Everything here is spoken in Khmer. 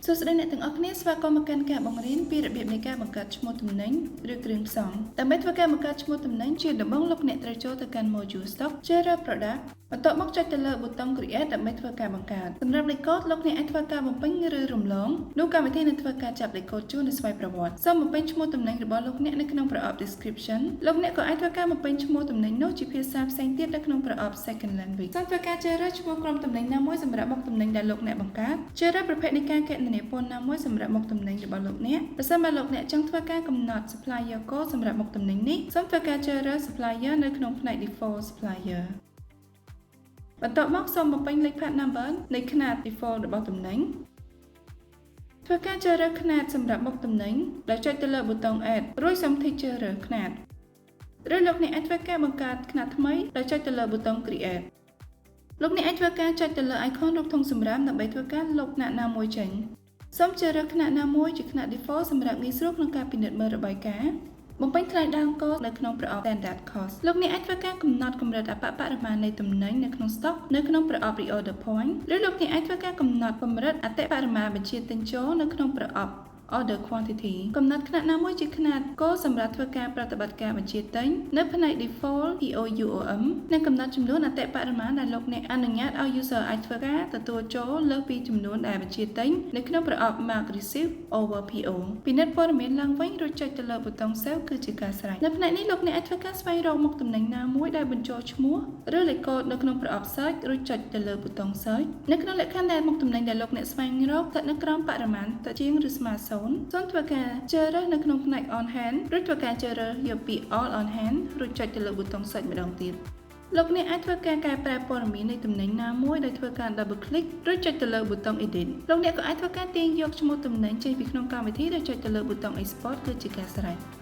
សួស្តីអ្នកទាំងអស់គ្នាស្វាគមន៍មកកាន់ការបង្រៀនពីរបៀបនៃការបង្កើតឈ្មោះទំនិញឬគ្រឿងផ្សំដើម្បីធ្វើការបង្កើតឈ្មោះទំនិញជាដំបូងលោកអ្នកត្រូវចូលទៅកាន់ Module Stock Jira Product បន្ទាប់មកចុចទៅលើប៊ូតុង Create ដើម្បីធ្វើការបង្កើតសម្រាប់លេខកូដលោកអ្នកអាចធ្វើការបំពេញឬរំលងនោះកម្មវិធីនឹងធ្វើការចាប់លេខកូដជូននិងស្វ័យប្រវត្តិសូមបំពេញឈ្មោះទំនិញរបស់លោកអ្នកនៅក្នុងប្រអប់ Description លោកអ្នកក៏អាចធ្វើការបំពេញឈ្មោះទំនិញនោះជាភាសាផ្សេងទៀតនៅក្នុងប្រអប់ Second Language សូមធ្វើការជ្រើសរើសឈ្មោះក្រុមទំនិញណាមួយសម្រាប់មុខទំនិញដែលលោកអ្នកបង្កើតជ្រើសរើសប្រភេទនៃការគណនាពន្ធណាមួយសម្រាប់មុខទំនិញរបស់លោកអ្នកប្រសិនបើលោកអ្នកចង់ធ្វើការកំណត់ Supplier Code សម្រាប់មុខទំនិញនេះសូមធ្វើការជ្រើសរើស Supplier នៅក្នុងផ្នែក Default Supplier បន្ទាប់មកសូមបំពេញលេខ Part Number នៃຂະຫນាត Default របស់ទំនិញធ្វើការជ្រើសរើសຂະຫນាតសម្រាប់មុខទំនិញដោយចុចទៅលើប៊ូតុង Add រួចសូមធីកជ្រើសរើសຂະຫນាតឬលោកអ្នកអាចធ្វើការបង្កើតຂະຫນាតថ្មីដោយចុចទៅលើប៊ូតុង Create លោកអ្នកអាចធ្វើការចុចទៅលើ icon រូបធុងសំរាមដើម្បីធ្វើការលុបຂະຫນាតណាមួយចេញសូមជ្រើសរើសຂະຫນាតណាមួយជាຂະຫນាត Default សម្រាប់ងាយស្រួលក្នុងការពិនិត្យមើលរបាយការណ៍បំពេញថ្លៃដើមកូដនៅក្នុងប្រអប់ Standard Cost លោកអ្នកអាចធ្វើការកំណត់កម្រិតអបបរមានៃទំនិញនៅក្នុង Stock នៅក្នុងប្រអប់ Reorder Point ឬលោកអ្នកអាចធ្វើការកំណត់កម្រិតអតិបរមាបញ្ជាទិញចូលនៅក្នុងប្រអប់ Order Quantity កំណត់ຂະຫນាតណាមួយជាຂະຫນាតគោលសម្រាប់ធ្វើការប្រតិបត្តិការបញ្ជាទិញនៅផ្នែក Default POUOM និងកំណត់ចំនួនអតិបរមាដែលលោកអ្នកអនុញ្ញាតឲ្យ User អាចធ្វើការទទួលចូលលើសពីចំនួនដែលបញ្ជាទិញនៅក្នុងប្រអប់ Mark Receive over PO ពិនិត្យព័ត៌មានឡើងវិញរួចចុចទៅលើប៊ូតុង Save គឺជាការស្រេចនៅផ្នែកនេះលោកអ្នកអាចធ្វើការស្វែងរកមុខទំនិញណាមួយដែលបញ្ចូលឈ្មោះឬលេខកូដនៅក្នុងប្រអប់ Search រួចចុចទៅលើប៊ូតុង Search នៅក្នុងលក្ខខណ្ឌដែលមុខទំនិញដែលលោកអ្នកស្វែងរកស្ថិតនៅក្រោមបរិមាណតិចជាងឬស្មើ0សូមធ្វើការជ្រើសរើសនៅក្នុងផ្នែក On Hand ឬធ្វើការជ្រើសរើសយកពាក្យ All On Hand រួចចុចទៅលើប៊ូតុង Search ម្ដងទៀតលោកអ្នកអាចធ្វើការកែប្រែព័ត៌មាននៃទំនិញណាមួយដោយធ្វើការ Double Click ឬចុចទៅលើប៊ូតុង Edit លោកអ្នកក៏អាចធ្វើការទាញយកឈ្មោះទំនិញចេញពីក្នុងកម្មវិធីដោយចុចទៅលើប៊ូតុង Export គឺជាការស្រេច